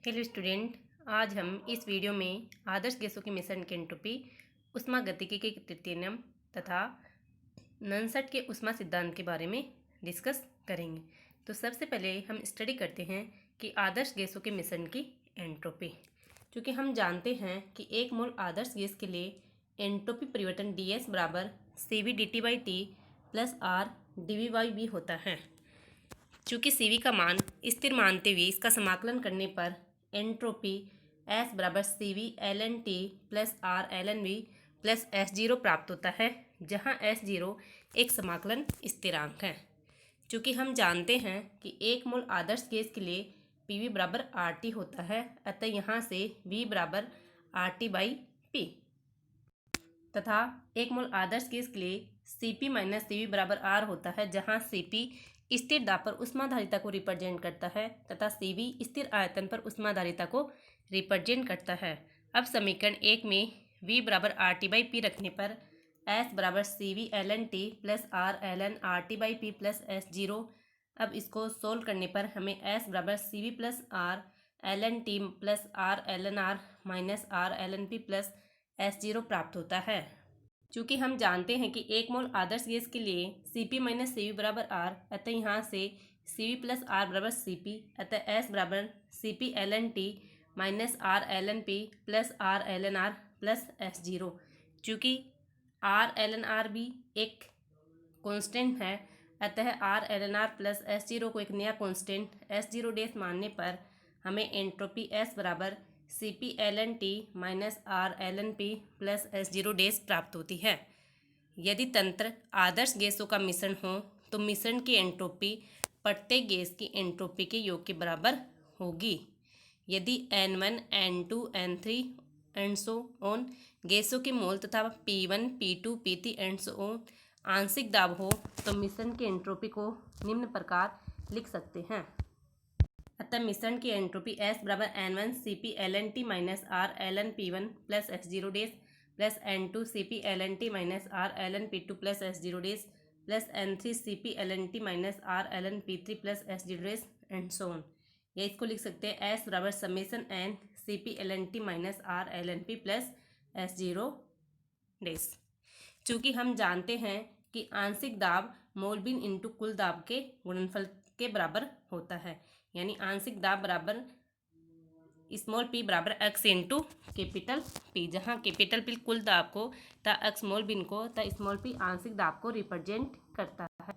Hello student, आज हम इस वीडियो में आदर्श गैसों के मिश्रण की एंट्रोपी, ऊष्मागतिकी के तृतीय नियम तथा ननसट के ऊष्मा सिद्धांत के बारे में डिस्कस करेंगे। तो सबसे पहले हम स्टडी करते हैं कि आदर्श गैसों के मिश्रण की एंट्रोपी। क्योंकि हम जानते हैं कि एक मोल आदर्श गैस के लिए एंट्रोपी परिवर्तन ds बराबर CV/dT/T प्लस R dV/V होता है। चूँकि CV का मान स्थिर मानते हुए इसका समाकलन करने पर एंट्रोपी S बराबर CV ln T plus R ln V plus S0 प्राप्त होता है, जहाँ S0 एक समाकलन स्थिरांक है। चूँकि हम जानते हैं कि एक मोल आदर्श गैस के लिए PV बराबर RT होता है, अतः यहाँ से V बराबर RT/P तथा एक मोल आदर्श गैस के लिए Cp माइनस CV बराबर R होता है, जहाँ Cp स्थिर दाब पर ऊष्माधारिता को रिप्रेजेंट करता है तथा Cv स्थिर आयतन पर ऊष्माधारिता को रिप्रेजेंट करता है। अब समीकरण 1 में V बराबर RT/P रखने पर S बराबर CV ln T plus R ln RT/P plus S0। अब इसको सोल्व करने पर हमें S बराबर CV plus R ln T plus R ln R minus R ln P plus S0 प्राप्त होता है। चूँकि हम जानते हैं कि एक मोल आदर्श गैस के लिए Cp माइनस CV बराबर R, अतः यहाँ से CV प्लस R बराबर Cp, अतः S बराबर Cp ln T minus R ln P plus R ln R plus S0। चूँकि R ln R भी एक कांस्टेंट है, अतः R ln R plus S0 को एक नया कांस्टेंट S0 डैश मानने पर हमें एंट्रोपी S बराबर Cp ln T minus R ln P plus S0 dash प्राप्त होती है। यदि तंत्र आदर्श गैसों का मिश्रण हो तो मिश्रण की एंट्रोपी प्रत्येक गैस की एंट्रोपी के योग के बराबर होगी। यदि N1, N2, N3 and so on गैसों के मोल तथा P1, P2, P3 and so on आंशिक दाब हो तो मिश्रण की एंट्रोपी को निम्न प्रकार लिख सकते हैं। अतः मिश्रण की एंट्रोपी S बराबर N1 Cp ln T minus R ln P1 plus S0 dash plus N2 Cp ln T minus R ln P2 plus S0 dash plus N3 Cp ln T minus R ln P3 plus S0 dash and so on. या इसको लिख सकते हैं S बराबर summation N Cp ln T minus R ln P plus S0 dash. चूँकि हम जानते हैं कि आंशिक दाब मोल बिन इंटू कुल दाब के गुणनफल के बराबर होता है, यानी आंशिक दाब बराबर स्मॉल p बराबर x इंटू कैपिटल P, जहाँ कैपिटल P कुल दाब को तथा x स्मॉल बिन को तथा स्मॉल p आंशिक दाब को रिप्रेजेंट करता है।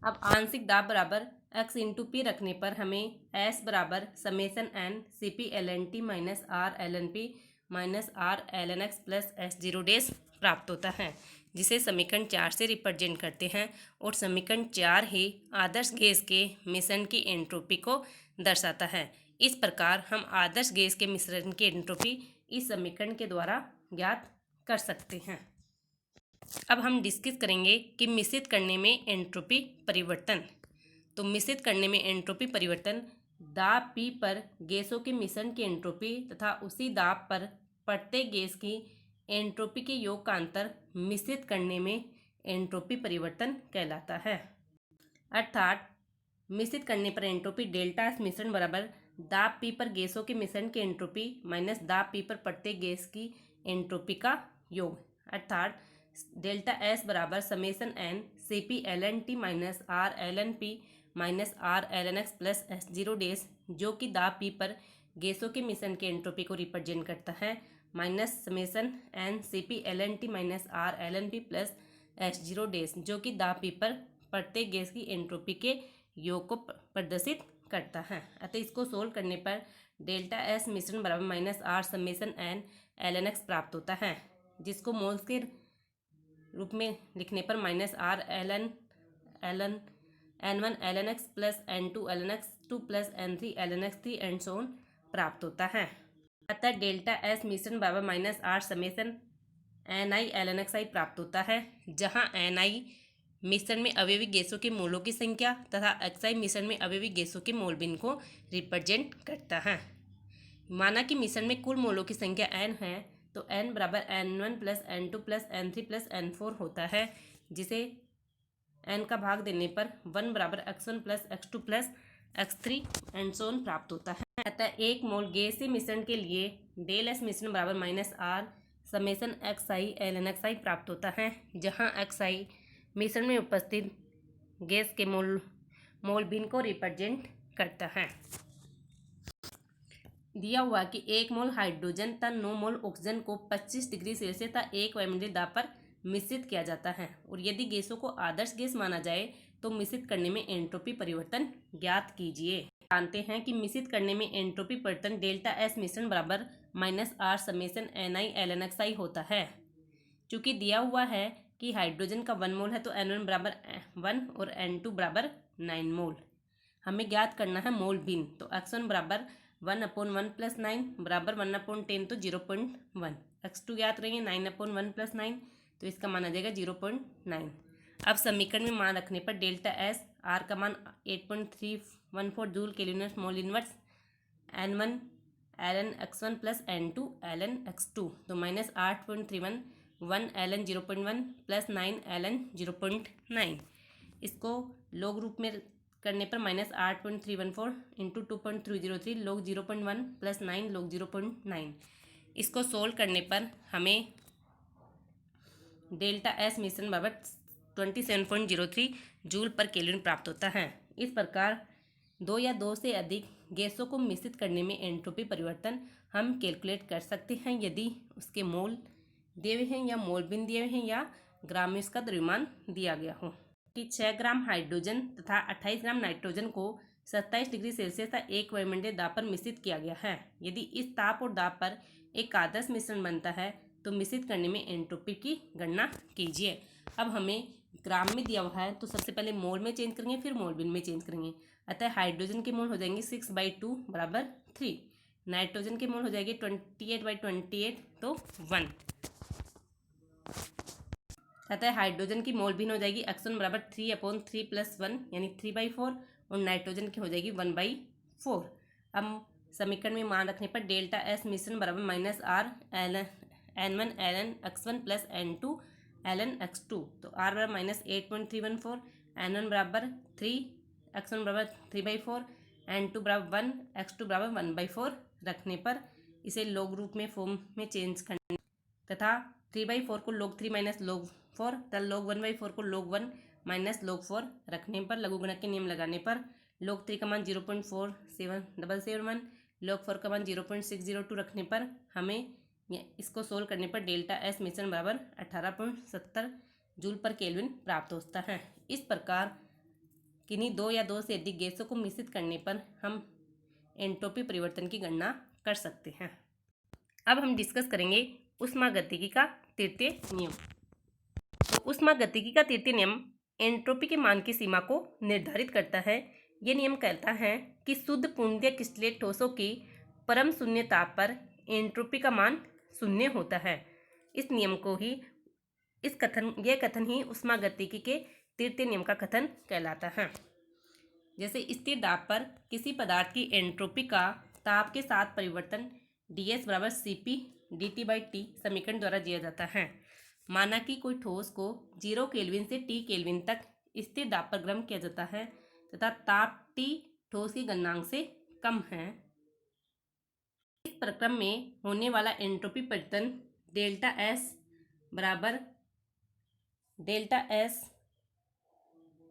अब आंशिक दाब बराबर x इंटू P रखने पर हमें S बराबर summation N Cp ln T minus R ln P minus R ln x plus S0 dash प्राप्त होता है, जिसे समीकरण 4 से रिप्रेजेंट करते हैं और समीकरण 4 ही आदर्श गैस के मिश्रण की एंट्रोपी को दर्शाता है। इस प्रकार हम आदर्श गैस के मिश्रण की एंट्रोपी इस समीकरण के द्वारा ज्ञात कर सकते हैं। अब हम डिस्कस करेंगे कि मिश्रित करने में एंट्रोपी परिवर्तन। तो मिश्रित करने में एंट्रोपी परिवर्तन दाब P पर गैसों के मिश्रण की एंट्रोपी तथा उसी दाब पर प्रत्येक गैस की एंट्रोपी के योग का अंतर मिश्रित करने में एंट्रोपी परिवर्तन कहलाता है। अर्थात मिश्रित करने पर एंट्रोपी डेल्टा S मिश्रण बराबर दाब P पर गैसों के मिश्रण की एंट्रोपी माइनस दाब P पर प्रत्येक गैस की एंट्रोपी का योग, अर्थात डेल्टा S बराबर summation N Cp ln T minus R ln P minus R ln x plus S0 dash, जो कि दाब P पर गैसों के मिश्रण की एंट्रोपी को रिप्रेजेंट करता है, minus summation N Cp ln T minus R ln P plus S0 dash, जो कि दाब P पर प्रत्येक गैस की एंट्रोपी के योग को प्रदर्शित करता है। अतः इसको सोल्व करने पर डेल्टा S मिश्रण बराबर minus R summation N ln x प्राप्त होता है, जिसको मोल्स के रूप में लिखने पर minus R ln N1 ln x plus N2 ln x2 plus N3 ln x3 and so on प्राप्त होता है। अतः डेल्टा S मिश्रण बराबर minus R summation Ni ln xi प्राप्त होता है, जहाँ Ni मिश्रण में अवयवी गैसों के मोलों की संख्या तथा xi मिश्रण में अवयवी गैसों के मोल बिन को रिप्रेजेंट करता है। माना कि मिश्रण में कुल मोलों की संख्या n है, तो n बराबर n1 plus n2 plus n3 plus n4 होता है, जिसे n का भाग देने पर 1 बराबर x1 plus x2 plus x3 and so on प्राप्त होता है। अतः एक मोल गैसीय मिश्रण के लिए डेल एस मिश्रण बराबर minus R summation X I L N X I प्राप्त होता है, जहाँ एक्स आई मिश्रण में उपस्थित गैस के मोल भिन्न को रिप्रेजेंट करता है। दिया हुआ कि 1 मोल हाइड्रोजन तथा 9 मोल ऑक्सीजन को 25 डिग्री सेल्सियस तथा 1 वायुमंडलीय दाब पर मिश्रित किया जाता है, और यदि गैसों को आदर्श गैस माना जाए तो मिश्रित करने में एंट्रोपी परिवर्तन ज्ञात कीजिए। जानते हैं कि मिश्रित करने में एंट्रोपी परिवर्तन डेल्टा एस मिश्रण बराबर minus R summation N I L N X I होता है। चूँकि दिया हुआ है कि हाइड्रोजन का 1 मोल है तो N1 बराबर 1 और N2 बराबर 9 मोल। हमें ज्ञात करना है मोल भिन्न, तो x1 बराबर 1/1 प्लस 9 बराबर 1/10 तो 0.1। x2 ज्ञात रहेंगे 9/1 प्लस 9, तो इसका मान आ जाएगा 0.9। अब समीकरण में मान रखने पर डेल्टा एस आर का मान 8.314 joule kelvin mole inverse N1 ln x1 plus N2 ln x2, तो माइनस 8.31 1 ln 0.1 प्लस 9 ln 0.9। इसको लॉग रूप में करने पर minus 8.314 into 2.303 log 0.1 plus 9 log 0.9। इसको सोल्व करने पर हमें डेल्टा एस मिश्रण बराबर 27.03 जूल पर केल्विन प्राप्त होता है। इस प्रकार 2 या 2 से अधिक गैसों को मिश्रित करने में एंट्रोपी परिवर्तन हम कैलकुलेट कर सकते हैं यदि उसके मोल दिए हुए हैं या मोल भिन्न दिए हुए हैं या ग्राम में इसका द्रव्यमान दिया गया हो। कि 6 ग्राम हाइड्रोजन तथा 28 ग्राम नाइट्रोजन को 27 डिग्री सेल्सियस तथा 1 वायुमंडलीय दाब पर मिश्रित किया गया है। यदि इस ताप और दाब पर एक आदर्श मिश्रण बनता है तो मिश्रित करने में एंट्रोपी की गणना कीजिए। अब हमें ग्राम में दिया हुआ है तो सबसे पहले मोल में चेंज करेंगे, फिर मोल भिन्न में चेंज करेंगे। अतः हाइड्रोजन के मोल हो जाएंगे 6/2 बराबर 3, नाइट्रोजन के मोल हो जाएंगे 28/28 तो 1। अतः हाइड्रोजन की मोल भिन्न हो जाएगी x1 बराबर 3/3 प्लस 1 यानी 3/4, और नाइट्रोजन की हो जाएगी 1/4। अब समीकरण में मान रखने पर डेल्टा एस मिश्रण बराबर minus R N1 ln x1 plus N2 ln x2, तो r बराबर माइनस 8.314, N1 बराबर 3, x1 बराबर 3/4, N2 बराबर 1, x2 बराबर 1/4 रखने पर इसे लॉग रूप में फॉर्म में चेंज करने तथा 3/4 को log 3 माइनस log 4 तथा log 1/4 को log 1 माइनस log 4 रखने पर लघुगणक के नियम लगाने पर log 3 का मान 0.4771, log 4 का मान 0.602 रखने पर हमें इसको सोल्व करने पर डेल्टा एस मिश्रण बराबर 18.70 जूल पर केल्विन प्राप्त होता है। इस प्रकार किन्हीं 2 या 2 से अधिक गैसों को मिश्रित करने पर हम एंट्रोपी परिवर्तन की गणना कर सकते हैं। अब हम डिस्कस करेंगे ऊष्मागतिकी का तृतीय नियम। तो ऊष्मागतिकी का तृतीय नियम एंट्रोपी के मान की सीमा को निर्धारित करता है। यह नियम कहता है कि शुद्ध पूर्णतः क्रिस्टलीय ठोसों की परम शून्य ताप पर एंट्रोपी का मान शून्य होता है। इस नियम को ही यह कथन ही ऊष्मागतिकी के तृतीय नियम का कथन कहलाता है। जैसे स्थिर दाब पर किसी पदार्थ की एंट्रोपी का ताप के साथ परिवर्तन ds बराबर Cp dt/T समीकरण द्वारा दिया जाता है। माना कि कोई ठोस को 0 केल्विन से T केल्विन तक स्थिर दाब पर गर्म किया जाता है तथा ताप T ठोस के गलनांक से कम है। इस प्रक्रम में होने वाला एंट्रोपी परिवर्तन डेल्टा S बराबर डेल्टा S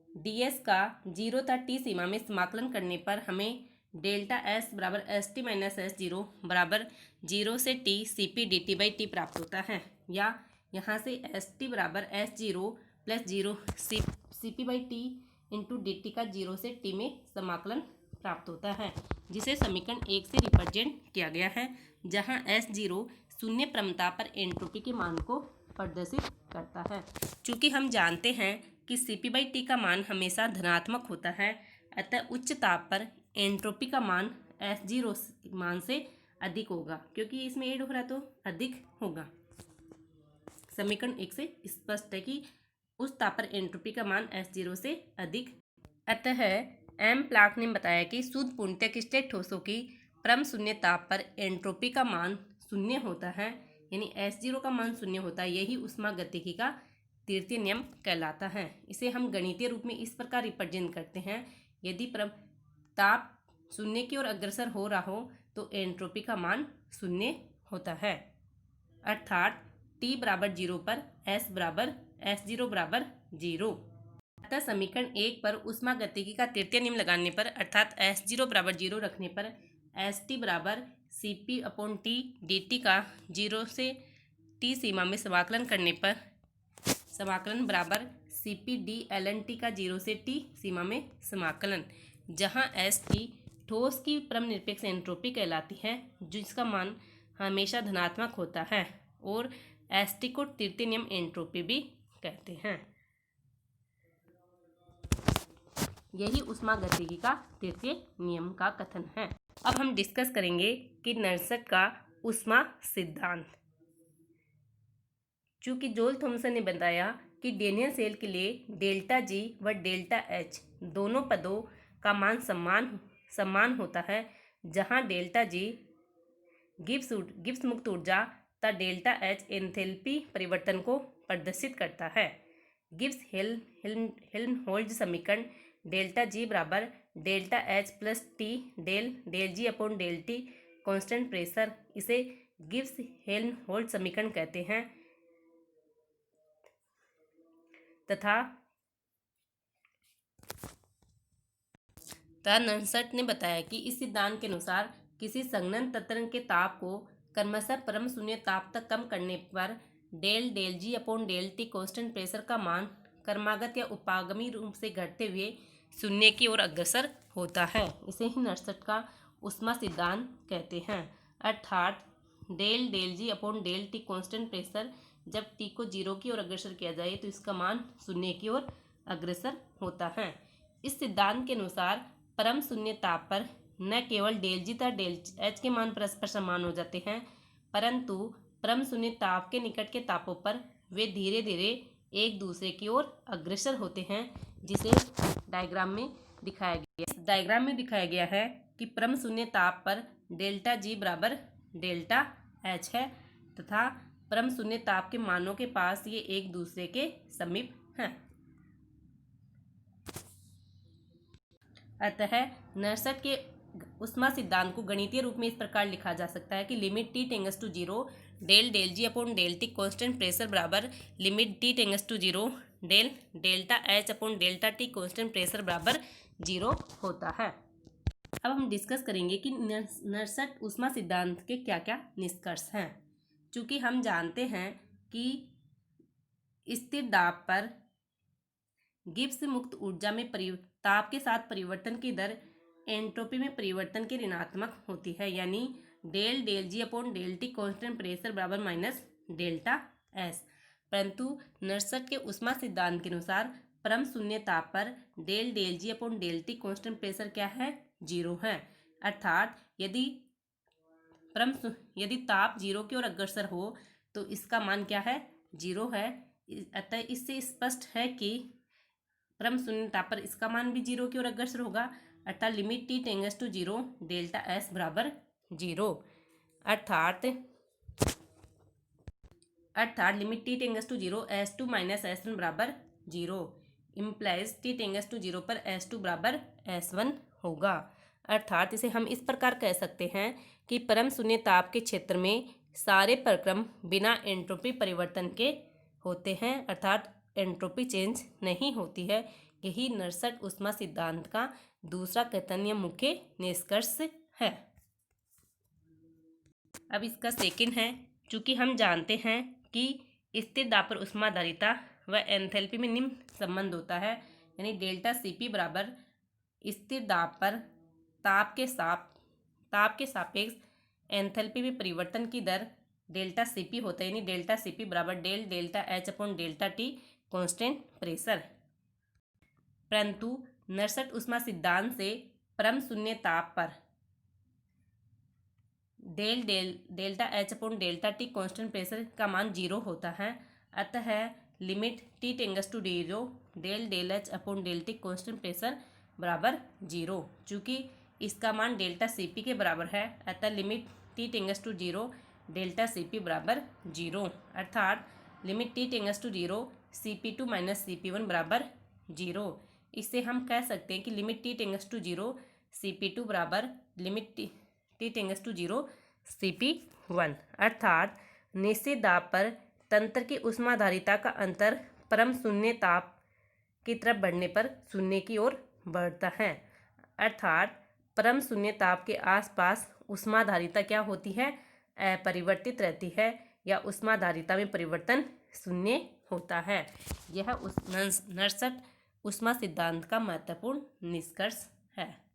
ds का 0 तथा T सीमा में समाकलन करने पर हमें डेल्टा एस बराबर S T minus S zero बराबर 0 से T Cp dt/T प्राप्त होता है, या यहाँ से एस टी बराबर S zero plus 0 Cp/T into dt का 0 से T में समाकलन प्राप्त होता है, जिसे समीकरण 1 से रिप्रेजेंट किया गया है, जहाँ S0 शून्य प्रमता पर एंट्रोपी के मान को प्रदर्शित करता है। चूँकि हम जानते हैं कि Cp/T का मान हमेशा धनात्मक होता है, अतः उच्च ताप पर एंट्रोपी का मान S0 मान से अधिक होगा, क्योंकि इसमें ऐड हो रहा है तो अधिक होगा। समीकरण 1 से स्पष्ट है कि उस ताप पर एंट्रोपी का मान S0 से अधिक। अतः एम प्लांक ने बताया कि शुद्ध पूर्णतः क्रिस्टलीय ठोसों की परम शून्य ताप पर एंट्रोपी का मान शून्य होता है, यानी S0 का मान शून्य होता है। यही ऊष्मागतिकी का तृतीय नियम कहलाता है। इसे हम गणितीय रूप में इस प्रकार रिप्रेजेंट करते हैं। यदि ताप शून्य की ओर अग्रसर हो रहा हो तो एंट्रोपी का मान शून्य होता है, अर्थात T बराबर 0 पर S बराबर S0 बराबर 0। अतः समीकरण 1 पर ऊष्मागतिकी का तृतीय नियम लगाने पर अर्थात S0 बराबर 0 रखने पर ST बराबर Cp/T dt का 0 से T सीमा में समाकलन करने पर समाकलन बराबर Cp/ln T का 0 से T सीमा में समाकलन, जहाँ ST ठोस की परम निरपेक्ष एंट्रोपी कहलाती है जिसका मान हमेशा धनात्मक होता है, और ST को तृतीय नियम एंट्रोपी भी कहते हैं। यही ऊष्मागतिकी का तृतीय नियम का कथन है। अब हम डिस्कस करेंगे कि नर्सट का ऊष्मा सिद्धांत। चूंकि जोल थॉमसन ने बताया कि डैनियल सेल के लिए डेल्टा जी व डेल्टा एच दोनों पदों का मान समान होता है, जहां डेल्टा जी गिब्स मुक्त ऊर्जा तथा डेल्टा एच एंथैल्पी परिवर्तन को प्रदर्शित करता है। गिब्स हेल्महोल्ट्ज समीकरण डेल्टा जी बराबर delta H plus T del G upon del T constant pressure, इसे गिब्स हेल्महोल्ट्ज समीकरण कहते हैं। तथा नर्सट ने बताया कि इस सिद्धांत के अनुसार किसी संघनन तंत्र के ताप को क्रमशः परम शून्य ताप तक कम करने पर del G upon del T constant pressure का मान क्रमागत या उपागमी रूप से घटते हुए शून्य की ओर अग्रसर होता है। इसे ही नर्सट का ऊष्मा सिद्धांत कहते हैं, अर्थात del G upon del T constant pressure जब टी को 0 की ओर अग्रसर किया जाए तो इसका मान शून्य की ओर अग्रसर होता है। इस सिद्धांत के अनुसार परम शून्य ताप पर न केवल डेल जी तथा डेल एच के मान परस्पर समान हो जाते हैं, परंतु परम शून्य ताप के निकट के तापों पर वे धीरे धीरे एक दूसरे की ओर अग्रसर होते हैं, जिसे डायग्राम में दिखाया गया है। डायग्राम में दिखाया गया है कि परम शून्य ताप पर डेल्टा जी बराबर डेल्टा एच है तथा परम शून्य ताप के मानों के पास ये एक दूसरे के समीप हैं। अतः नर्सट के ऊष्मा सिद्धांत को गणितीय रूप में इस प्रकार लिखा जा सकता है कि limit T tends to 0 del G upon del T constant pressure बराबर limit T tends to 0 delta H upon delta T constant pressure बराबर 0 होता है। अब हम डिस्कस करेंगे कि नर्सट ऊष्मा सिद्धांत के क्या क्या निष्कर्ष हैं। चूँकि हम जानते हैं कि स्थिर दाब पर गिब्स मुक्त ऊर्जा में ताप के साथ परिवर्तन की दर एंट्रोपी में परिवर्तन के ऋणात्मक होती है, यानी del G upon del T constant pressure बराबर माइनस डेल्टा एस। परंतु नर्सट के ऊष्मा सिद्धांत के अनुसार परम शून्य ताप पर del G upon del T constant pressure क्या है, 0 है, अर्थात यदि ताप 0 की ओर अग्रसर हो तो इसका मान क्या है, 0 है। अतः इससे स्पष्ट है कि परम शून्य ताप पर इसका मान भी 0 की ओर अग्रसर होगा, अर्थात limit T tends to 0 delta S बराबर 0, अर्थात limit T tends to 0 S2 minus S1 बराबर 0 इम्प्लाइज टी टेंड्स टू 0 पर S2 बराबर S1 होगा। अर्थात इसे हम इस प्रकार कह सकते हैं कि परम शून्य ताप के क्षेत्र में सारे प्रक्रम बिना एंट्रोपी परिवर्तन के होते हैं, अर्थात एंट्रोपी चेंज नहीं होती है। यही नर्सट ऊष्मा सिद्धांत का दूसरा कथन या मुख्य निष्कर्ष है। अब इसका सेकंड है, चूँकि हम जानते हैं कि स्थिर दाब पर ऊष्माधारिता व एंथैल्पी में निम्न संबंध होता है, यानी डेल्टा Cp बराबर स्थिर दाब पर ताप के सापेक्ष एंथैल्पी में परिवर्तन की दर डेल्टा Cp होता है, यानी डेल्टा Cp बराबर delta H upon delta T constant pressure. परंतु नर्सट ऊष्मा सिद्धांत से परम शून्य ताप पर delta H upon delta T constant pressure का मान 0 होता है, अतः limit T tends to 0 del H upon del T constant pressure बराबर 0। चूँकि इसका मान डेल्टा Cp के बराबर है, अतः limit T tends to 0 delta Cp बराबर 0, अर्थात limit T tends to 0 Cp2 minus Cp1 बराबर 0। इससे हम कह सकते हैं कि limit T tends to 0 Cp2 बराबर limit T tends to 0 Cp1, अर्थात निश्चित दाब पर तंत्र की ऊष्माधारिता का अंतर परम शून्य ताप की तरफ बढ़ने पर शून्य की ओर बढ़ता है। अर्थात परम शून्य ताप के आसपास ऊष्माधारिता क्या होती है? अपरिवर्तित रहती है, या ऊष्माधारिता में परिवर्तन शून्य होता है। यह नर्सट ऊष्मा सिद्धांत का महत्वपूर्ण निष्कर्ष है।